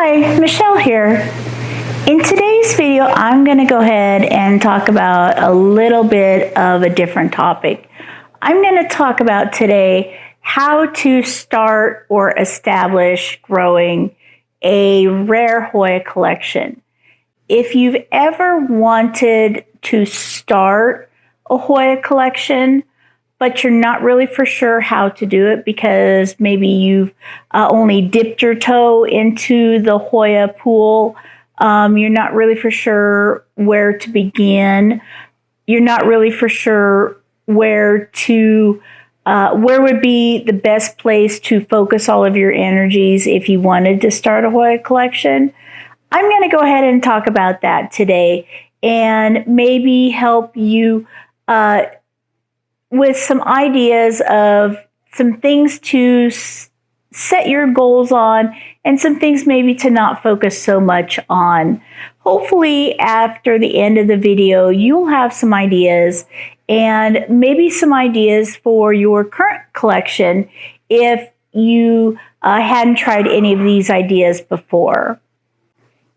Hi, Michelle here. In today's video, I'm going to go ahead and talk about a little bit of a different topic. I'm going to talk about today how to start or establish growing a rare Hoya collection. If you've ever wanted to start a Hoya collection, but you're not really for sure how to do it because maybe you've only dipped your toe into the Hoya pool. You're not really for sure where to begin. You're not really for sure where would be the best place to focus all of your energies if you wanted to start a Hoya collection. I'm going to go ahead and talk about that today and maybe help you with some ideas of some things to set your goals on and some things maybe to not focus so much on. Hopefully after the end of the video, you'll have some ideas and maybe some ideas for your current collection if you hadn't tried any of these ideas before.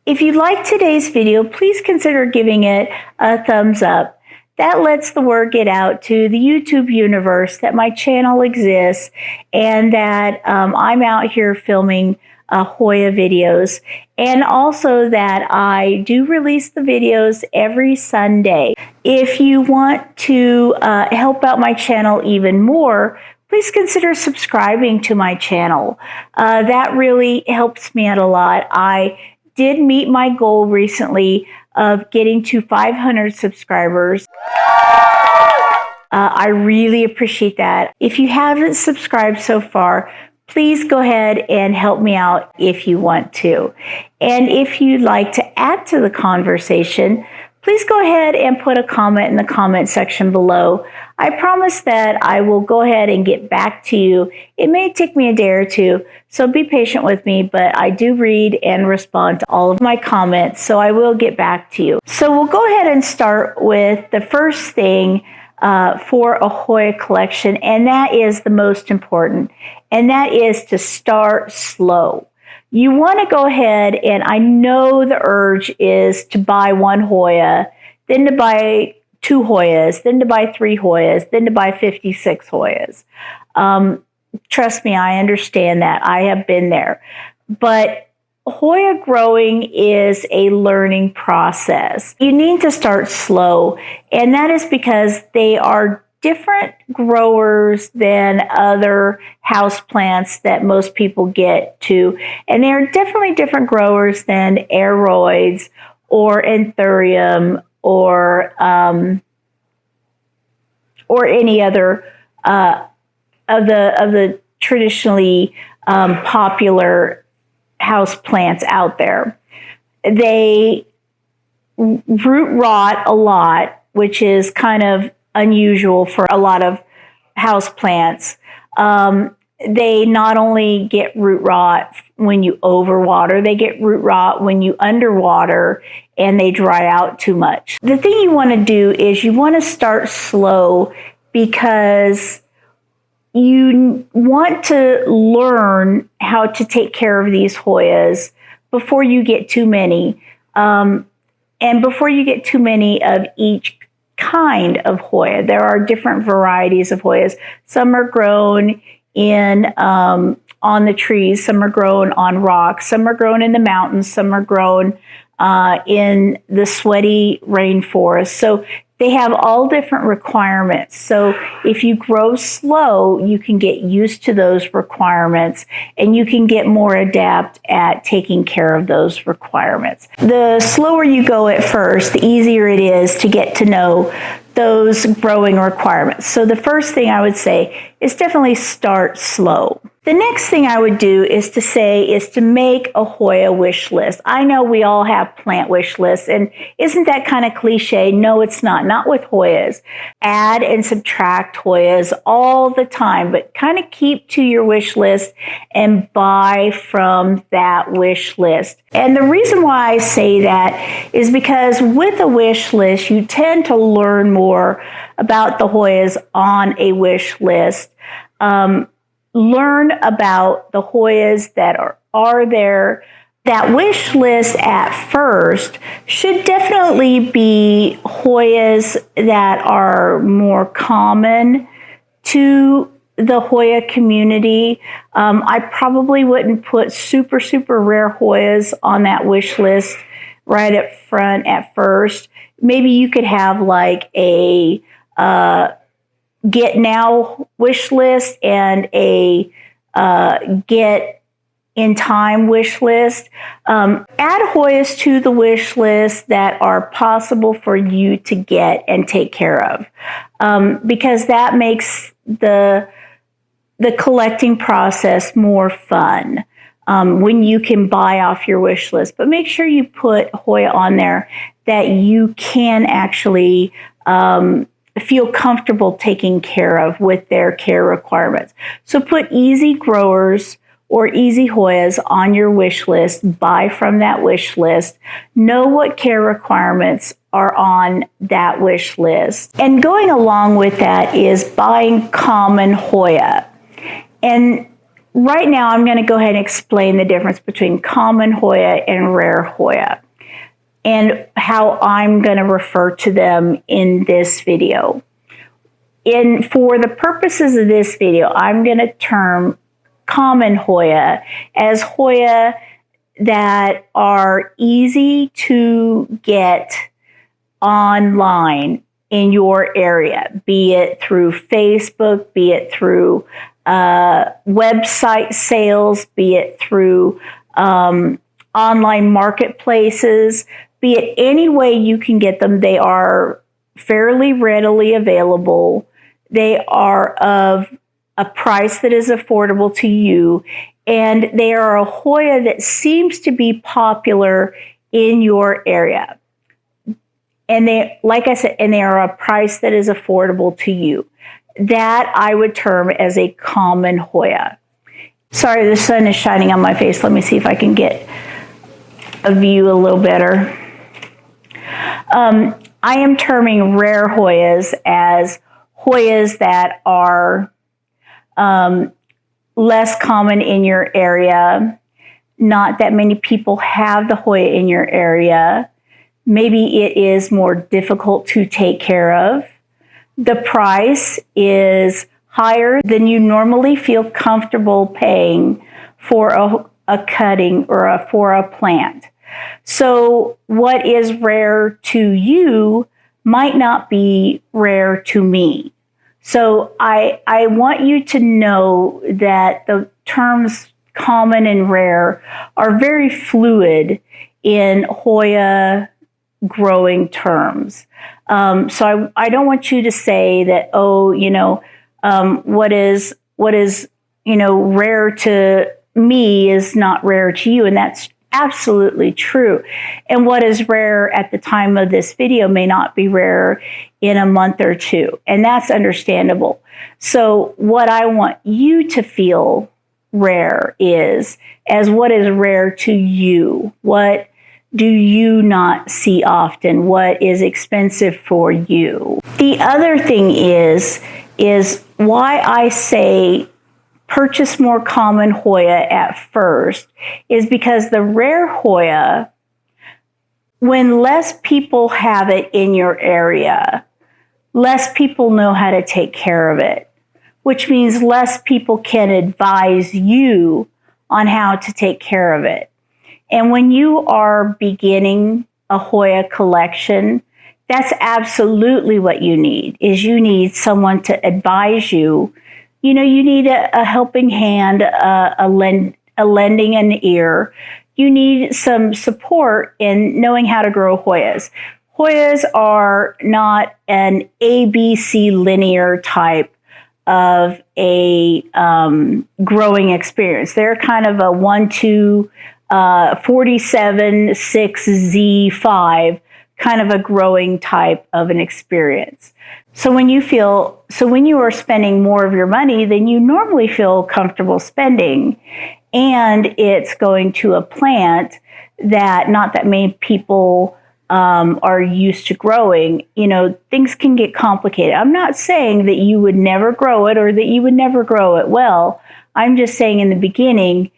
If you like today's video, please consider giving it a thumbs up. That lets the word get out to the YouTube universe that my channel exists and that I'm out here filming Hoya videos, and also that I do release the videos every Sunday. If you want to help out my channel even more, please consider subscribing to my channel. That really helps me out a lot. I did meet my goal recently of getting to 500 subscribers. I really appreciate that. If you haven't subscribed so far, please go ahead and help me out if you want to. And if you'd like to add to the conversation, please go ahead and put a comment in the comment section below. I promise that I will go ahead and get back to you. It may take me a day or two, so be patient with me, but I do read and respond to all of my comments, so I will get back to you. So we'll go ahead and start with the first thing for a Hoya collection, and that is the most important, and that is to start slow. You want to go ahead, and I know the urge is to buy one Hoya, then to buy 2 Hoyas, then to buy 3 Hoyas, then to buy 56 Hoyas. Trust me, I understand that. I have been there. But Hoya growing is a learning process. You need to start slow, and that is because they are different growers than other houseplants that most people get to. And they are definitely different growers than aeroids or anthurium or any other of the traditionally popular house plants out there. They root rot a lot, which is kind of unusual for a lot of house plants. They not only get root rot when you overwater, they get root rot when you underwater and they dry out too much. The thing you want to do is you want to start slow because you want to learn how to take care of these Hoyas before you get too many. And before you get too many of each kind of Hoya. There are different varieties of Hoyas. Some are grown on the trees, some are grown on rocks, some are grown in the mountains, some are grown in the sweaty rainforest. So they have all different requirements. So if you grow slow, you can get used to those requirements and you can get more adept at taking care of those requirements. The slower you go at first, the easier it is to get to know those growing requirements. So the first thing I would say is definitely start slow. The next thing I would do is to make a Hoya wish list. I know we all have plant wish lists, and isn't that kind of cliche? No, it's not. Not with Hoyas. Add and subtract Hoyas all the time, but kind of keep to your wish list and buy from that wish list. And the reason why I say that is because with a wish list, you tend to learn more about the Hoyas on a wish list. Learn about the Hoyas that are there That wish list at first should definitely be Hoyas that are more common to the Hoya community. I probably wouldn't put super, super rare Hoyas on that wish list right up front at first. Maybe you could have like a get now wish list and a get in time wish list. Add Hoyas to the wish list that are possible for you to get and take care of, because that makes the collecting process more fun when you can buy off your wish list. But make sure you put Hoya on there that you can actually feel comfortable taking care of with their care requirements. So put easy growers or easy Hoyas on your wish list. Buy from that wish list. Know what care requirements are on that wish list. And going along with that is buying common Hoya. And right now I'm going to go ahead and explain the difference between common Hoya and rare Hoya and how I'm going to refer to them in this video. For the purposes of this video, I'm going to term common Hoya as Hoya that are easy to get online in your area, be it through Facebook, be it through website sales, be it through online marketplaces, be it any way you can get them. They are fairly readily available. They are of a price that is affordable to you, and they are a Hoya that seems to be popular in your area. And they, like I said, and they are a price that is affordable to you. That I would term as a common Hoya. Sorry, the sun is shining on my face. Let me see if I can get a view a little better. I am terming rare Hoyas as Hoyas that are less common in your area. Not that many people have the Hoya in your area. Maybe it is more difficult to take care of. The price is higher than you normally feel comfortable paying for a cutting or for a plant. So what is rare to you might not be rare to me. So I want you to know that the terms common and rare are very fluid in Hoya growing terms. So I don't want you to say that, oh, what is rare to me is not rare to you, and that's absolutely true. And what is rare at the time of this video may not be rare in a month or two, and that's understandable. So what I want you to feel rare is as what is rare to you. What do you not see often? What is expensive for you? The other thing is why I say purchase more common Hoya at first is because the rare Hoya, when less people have it in your area, less people know how to take care of it, which means less people can advise you on how to take care of it. And when you are beginning a Hoya collection, that's absolutely what you need, is you need someone to advise you. You need a helping hand, a lending an ear. You need some support in knowing how to grow Hoyas. Hoyas are not an ABC linear type of a growing experience. They're kind of a 1-2 47 6Z5 kind of a growing type of an experience. So when you are spending more of your money than you normally feel comfortable spending, and it's going to a plant that not that many people are used to growing, things can get complicated. I'm not saying that you would never grow it or that you would never grow it well. I'm just saying in the beginning,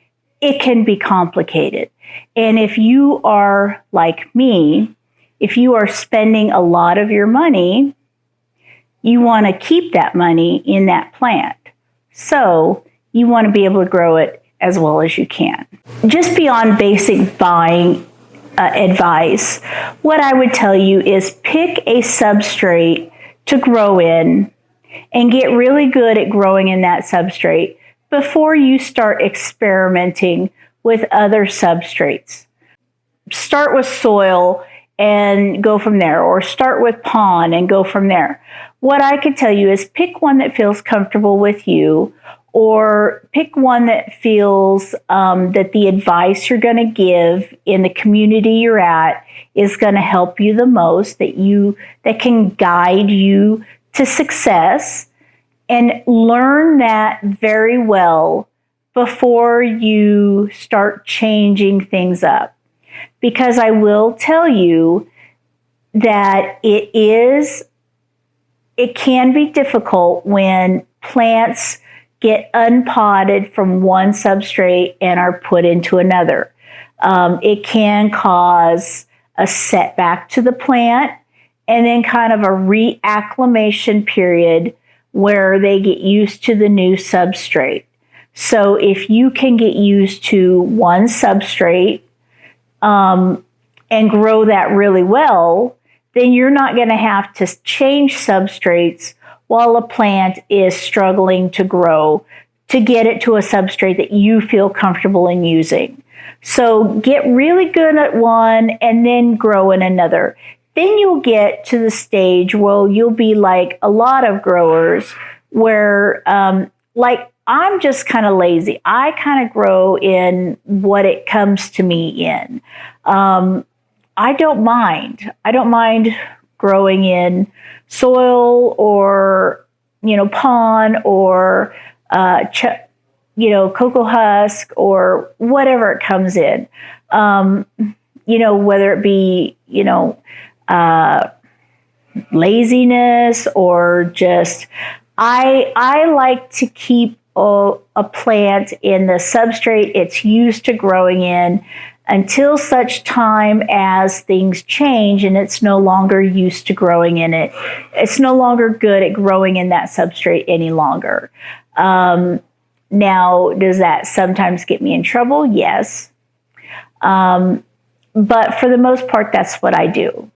it can be complicated. And if you are like me, if you are spending a lot of your money, you want to keep that money in that plant. So you want to be able to grow it as well as you can. Just beyond basic buying advice, what I would tell you is pick a substrate to grow in and get really good at growing in that substrate before you start experimenting with other substrates. Start with soil and go from there, or start with pond and go from there. What I could tell you is pick one that feels comfortable with you, or pick one that feels that the advice you're going to give in the community you're at is going to help you the most, that can guide you to success, and learn that very well before you start changing things up. Because I will tell you that it can be difficult when plants get unpotted from one substrate and are put into another. It can cause a setback to the plant and then kind of a reacclimation period where they get used to the new substrate. So if you can get used to one substrate and grow that really well, then you're not going to have to change substrates while a plant is struggling to grow to get it to a substrate that you feel comfortable in using. So get really good at one and then grow in another. Then you'll get to the stage where you'll be like a lot of growers where, like, I'm just kind of lazy. I kind of grow in what it comes to me in. I don't mind. I don't mind growing in soil or, pond or, cocoa husk or whatever it comes in. Whether it be, laziness or just, I like to keep a plant in the substrate it's used to growing in until such time as things change and it's no longer used to growing in it. It's no longer good at growing in that substrate any longer. Now, does that sometimes get me in trouble? Yes. But for the most part, that's what I do.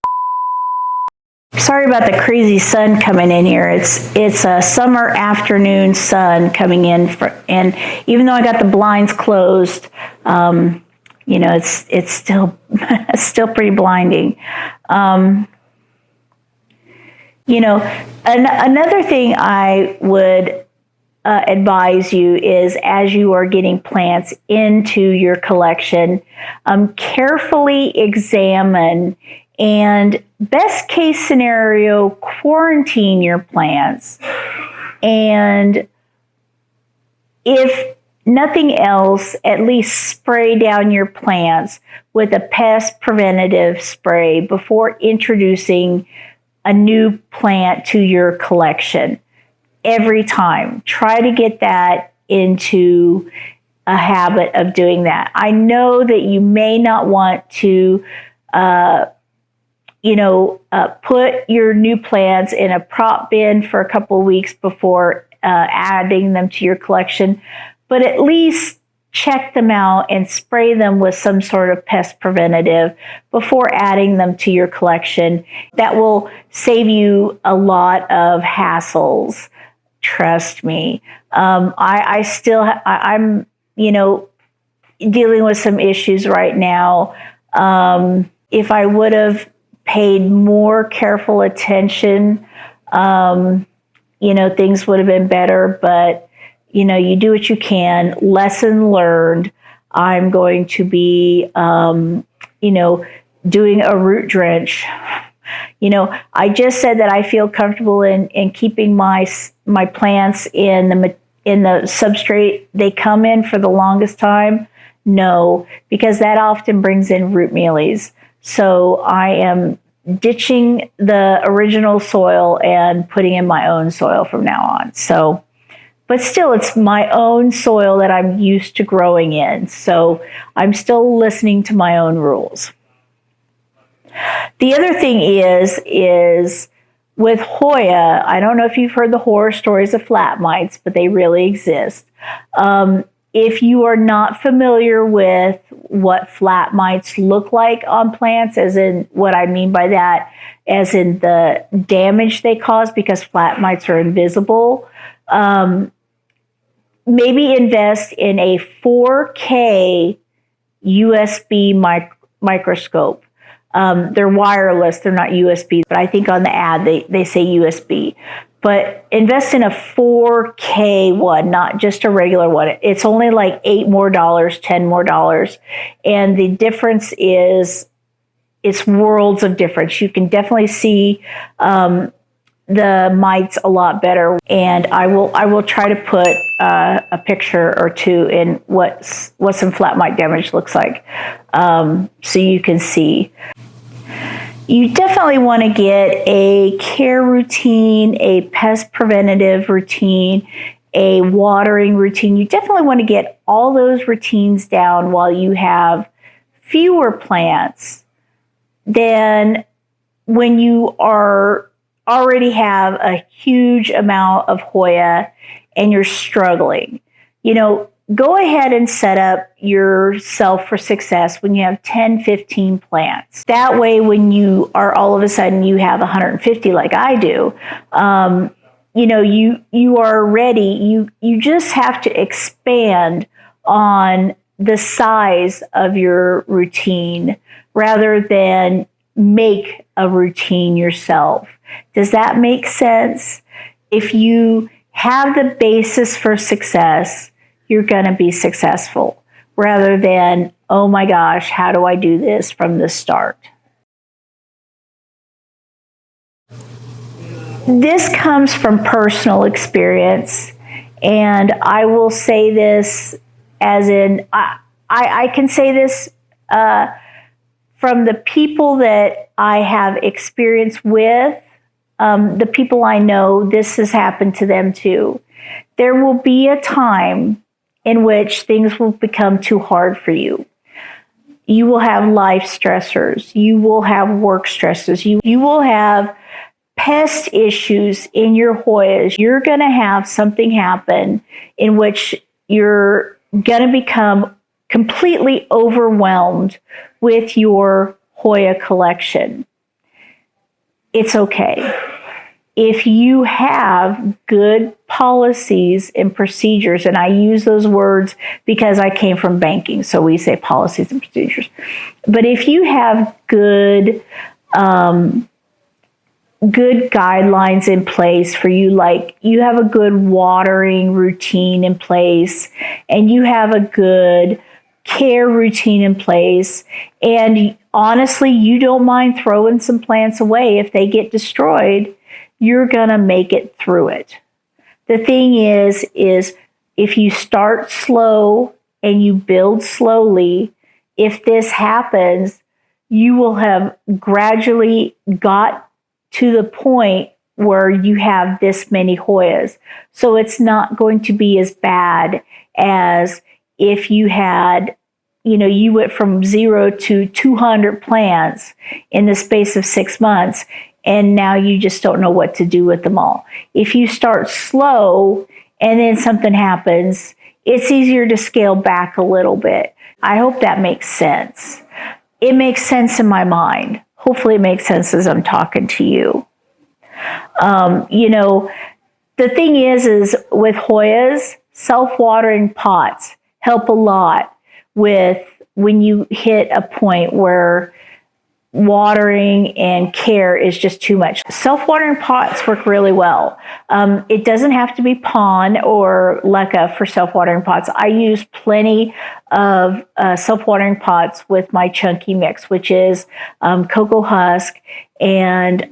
Sorry about the crazy sun coming in here. It's a summer afternoon sun coming in, and even though I got the blinds closed, it's still still pretty blinding. Another thing I would advise you is, as you are getting plants into your collection, carefully examine and, best case scenario, quarantine your plants. And if nothing else, at least spray down your plants with a pest preventative spray before introducing a new plant to your collection. Every time, try to get that into a habit of doing that. I know that you may not want to put your new plants in a prop bin for a couple of weeks before adding them to your collection, but at least check them out and spray them with some sort of pest preventative before adding them to your collection. That will save you a lot of hassles. Trust me. I'm dealing with some issues right now. If I would have paid more careful attention, things would have been better, but you do what you can. Lesson learned. I'm going to be, doing a root drench. I just said that I feel comfortable in keeping my plants in the substrate they come in for the longest time. No, because that often brings in root mealies. So I am ditching the original soil and putting in my own soil from now on. So but still it's my own soil that I'm used to growing in. So I'm still listening to my own rules. The other thing is with Hoya, I don't know if you've heard the horror stories of flat mites, but they really exist. If you are not familiar with what flat mites look like on plants, as in what I mean by that, as in the damage they cause, because flat mites are invisible, maybe invest in a 4K USB microscope. They're wireless, they're not USB, but I think on the ad they say USB. But invest in a 4K one, not just a regular one. It's only like $8 more, $10 more. And the difference is, it's worlds of difference. You can definitely see the mites a lot better. And I will try to put a picture or two in what some flat mite damage looks like, so you can see. You definitely want to get a care routine, a pest preventative routine, a watering routine. You definitely want to get all those routines down while you have fewer plants than when you already have a huge amount of Hoya and you're struggling. Go ahead and set up yourself for success when you have 10, 15 plants. That way, when you are all of a sudden you have 150 like I do, you are ready. You just have to expand on the size of your routine rather than make a routine yourself. Does that make sense? If you have the basis for success, you're going to be successful rather than, oh my gosh, how do I do this from the start? This comes from personal experience, and I will say this as in, I can say this from the people that I have experience with, the people I know, this has happened to them too. There will be a time in which things will become too hard for you. You will have life stressors. You will have work stresses. You will have pest issues in your Hoyas. You're going to have something happen in which you're going to become completely overwhelmed with your Hoya collection. It's okay. If you have good policies and procedures, and I use those words because I came from banking, so we say policies and procedures. But if you have good guidelines in place for you, like you have a good watering routine in place, and you have a good care routine in place, and honestly, you don't mind throwing some plants away if they get destroyed, you're going to make it through it. The thing is if you start slow and you build slowly, if this happens, you will have gradually got to the point where you have this many Hoyas. So it's not going to be as bad as if you had, you went from 0 to 200 plants in the space of 6 months, and now you just don't know what to do with them all. If you start slow and then something happens, it's easier to scale back a little bit. I hope that makes sense. It makes sense in my mind. Hopefully it makes sense as I'm talking to you. The thing is with Hoyas, self-watering pots help a lot with when you hit a point where watering and care is just too much. Self-watering pots work really well. It doesn't have to be pond or leca for self-watering pots. I use plenty of self-watering pots with my chunky mix, which is cocoa husk and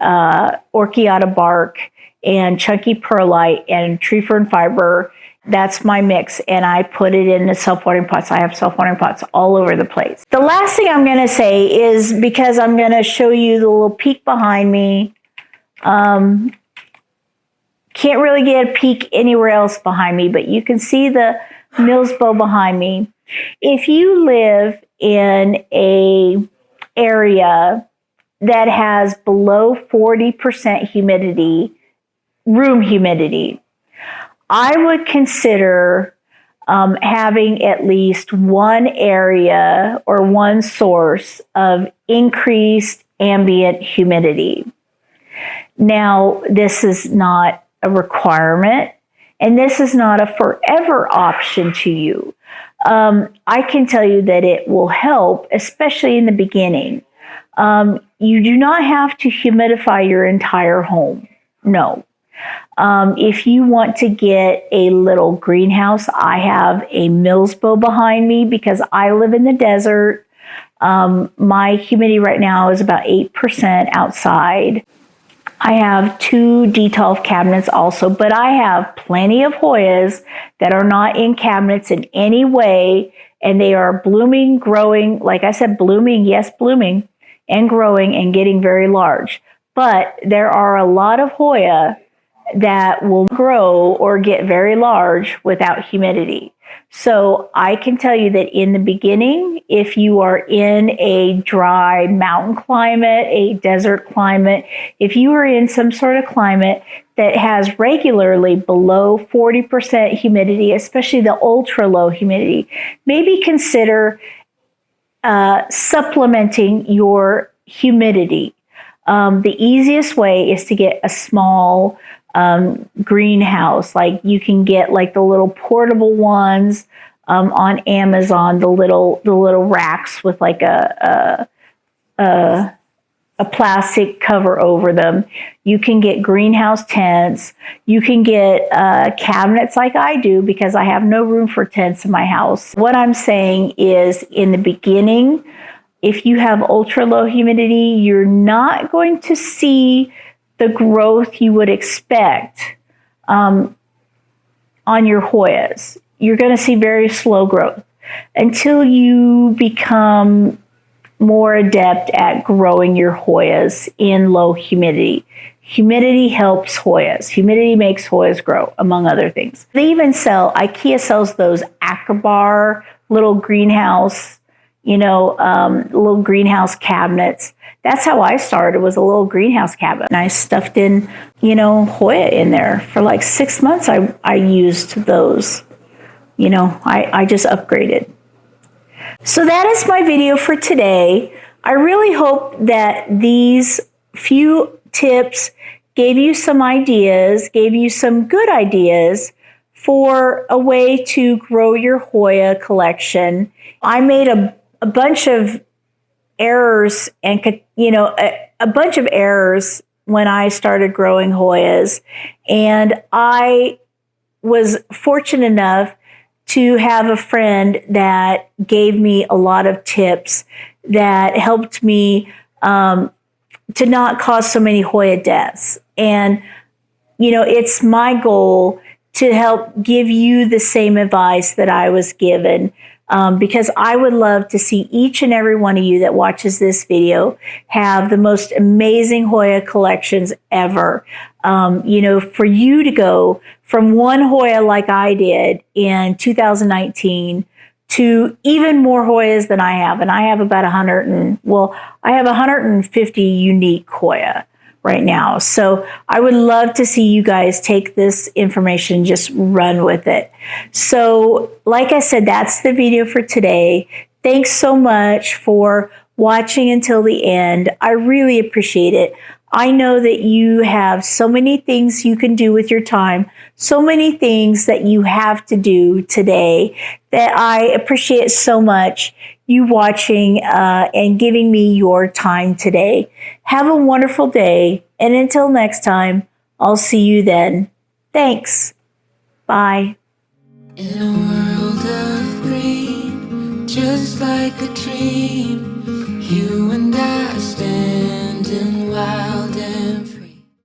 orchiata bark and chunky perlite and tree fern fiber. That's my mix, and I put it in the self-watering pots. I have self-watering pots all over the place. The last thing I'm going to say is, because I'm going to show you the little peek behind me, can't really get a peek anywhere else behind me, but you can see the Millsbow behind me. If you live in a area that has below 40% humidity, room humidity, I would consider having at least one area or one source of increased ambient humidity. Now, this is not a requirement, and this is not a forever option to you. I can tell you that it will help, especially in the beginning. You do not have to humidify your entire home. No. If you want to get a little greenhouse, I have a Millsbow behind me because I live in the desert. My humidity right now is about 8% outside. I have 2 detolf cabinets also, but I have plenty of Hoyas that are not in cabinets in any way, and they are blooming, growing, like I said, blooming, yes, blooming, and growing and getting very large. But there are a lot of Hoya that will grow or get very large without humidity. So I can tell you that in the beginning, if you are in a dry mountain climate, a desert climate, if you are in some sort of climate that has regularly below 40% humidity, especially the ultra low humidity, maybe consider supplementing your humidity. The easiest way is to get a small greenhouse. Like you can get like the little portable ones on Amazon, the little racks with like a plastic cover over them. You can get greenhouse tents. You can get cabinets like I do because I have no room for tents in my house. What I'm saying is in the beginning, if you have ultra low humidity, you're not going to see the growth you would expect on your Hoyas. You're going to see very slow growth until you become more adept at growing your Hoyas in low humidity. Humidity helps Hoyas. Humidity makes Hoyas grow, among other things. They even sell, IKEA sells those Acrobar little greenhouse, little greenhouse cabinets. That's how I started, was a little greenhouse cabinet. And I stuffed in, Hoya in there. For like 6 months, I used those. I just upgraded. So that is my video for today. I really hope that these few tips gave you some ideas, gave you some good ideas for a way to grow your Hoya collection. I made a bunch of errors and a bunch of errors when I started growing Hoyas, and I was fortunate enough to have a friend that gave me a lot of tips that helped me to not cause so many Hoya deaths. And it's my goal to help give you the same advice that I was given. Because I would love to see each and every one of you that watches this video have the most amazing Hoya collections ever. For you to go from one Hoya like I did in 2019 to even more Hoyas than I have. And I have about I have 150 unique Hoya right now. So I would love to see you guys take this information, just run with it. So like I said, that's the video for today. Thanks so much for watching until the end. I really appreciate it. I know that you have so many things you can do with your time, so many things that you have to do today, that I appreciate so much you watching and giving me your time today. Have a wonderful day, and until next time, I'll see you then. Thanks. Bye. In a world of green, just like a dream, you and